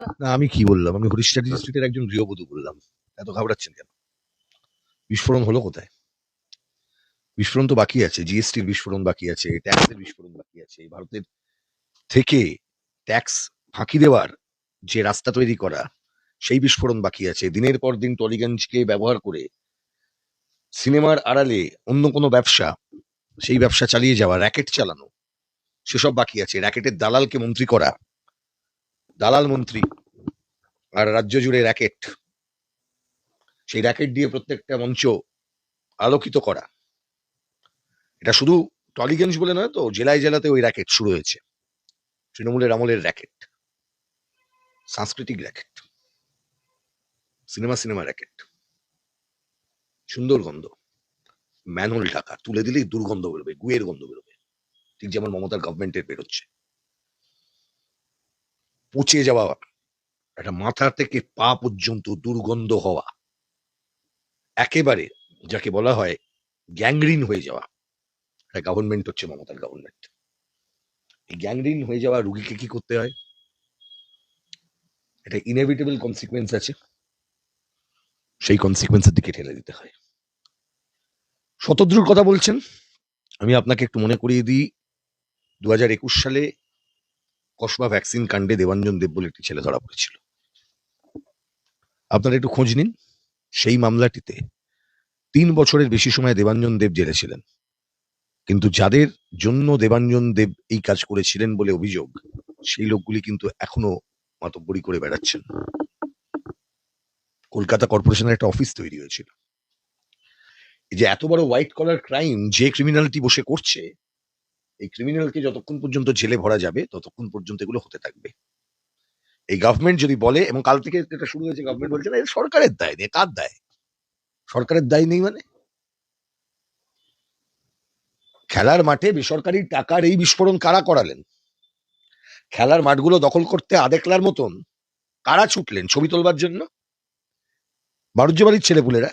না, আমি কি বললাম? আমি হরিষ্ঠা ডিস্ট্রিক্টের একজন গৃহবধূ বললাম। এত ঘাবড়াচ্ছেন কেন? বিস্ফোরণ হলো কোথায়? বিস্ফোরণ তো বাকি আছে। জিএসটির বিস্ফোরণ বাকি আছে, ট্যাক্সের বিস্ফোরণ বাকি আছে। ভারতের থেকে ট্যাক্স ফাঁকি দেওয়ার যে রাস্তা তৈরি করা, সেই বিস্ফোরণ বাকি আছে। দিনের পর দিন টলিগঞ্জকে ব্যবহার করে সিনেমার আড়ালে অন্য কোনো ব্যবসা, সেই ব্যবসা চালিয়ে যাওয়া, র্যাকেট চালানো, সেসব বাকি আছে। র্যাকেটের দালালকে মন্ত্রী করা, দালাল মন্ত্রী, আর রাজ্য জুড়ে র্যাকেট। সেই র্যাকেট দিয়ে প্রত্যেকটা মঞ্চ আলোকিত করা। এটা শুধু টলিগঞ্জ বলে নয় তো, জেলায় জেলাতে ওই র্যাকেট শুরু হয়েছে। তৃণমূলের আমলের র্যাকেট, সাংস্কৃতিক র্যাকেট, সিনেমা র্যাকেট। সুন্দর গন্ধ, ম্যানহোল ঢাকা, তুলে দিলেই দুর্গন্ধ বেরোবে, গুয়ের গন্ধ বেরোবে, ঠিক যেমন মমতার গভর্নমেন্টের বেরোচ্ছে। পচে যাওয়া, একটা মাথা থেকে পা পর্যন্ত দুর্গন্ধ হওয়া, একেবারে যাকে বলা হয় গ্যাংগ্রিন হয়ে যাওয়া। একটা গভর্নমেন্ট হচ্ছে মমতার গভর্নমেন্ট। এই গ্যাংগ্রিন হয়ে যাওয়া রুগীকে কি করতে হয়? এটা ইনএভিটেবল কনসিকুয়েন্স আছে, সেই কনসিকুয়েন্সের দিকে ঠেলে দিতে হয়। শতদ্রুর কথা বলছেন, আমি আপনাকে একটু মনে করিয়ে দিই, 2021 সালে কসবা ভ্যাকসিন কাণ্ডে দেবাঞ্জন দেব বলে একটি ছেলে ধরা পড়েছিল। আপনারা একটু খোঁজ নিন। সেই মামলাটিতে 3 বছরের বেশি সময় দেবাঞ্জন দেব জেলে ছিলেন। কিন্তু যাদের জন্য দেবাঞ্জন দেব এই কাজ করেছিলেন বলে অভিযোগ, সেই লোকগুলি কিন্তু এখনো মাতব্বরি করে বেড়াচ্ছেন। কলকাতা কর্পোরেশনের একটা অফিস তৈরি হয়েছিল। এই যে এত বড় হোয়াইট কলার ক্রাইম যে ক্রিমিনালিটি বসে করছে, এই ক্রিমিনালকে যতক্ষণ পর্যন্ত জেলে ভরা যাবে ততক্ষণ পর্যন্ত এগুলো হতে থাকবে। এই গভর্নমেন্ট যদি বলে, এবং কাল থেকে এটা শুরু হয়েছে, গভর্নমেন্ট বলছে না এটা সরকারের দায় নেই। কার দায়? সরকারের দায় নেই মানে? খেলার মাঠে বেসরকারি টাকার এই বিস্ফোরণ কারা করালেন? খেলার মাঠগুলো দখল করতে আদেকলার মতন কারা ছুটলেন ছবি তোলবার জন্য? বাণিজ্য বাড়ির ছেলেপুলেরা।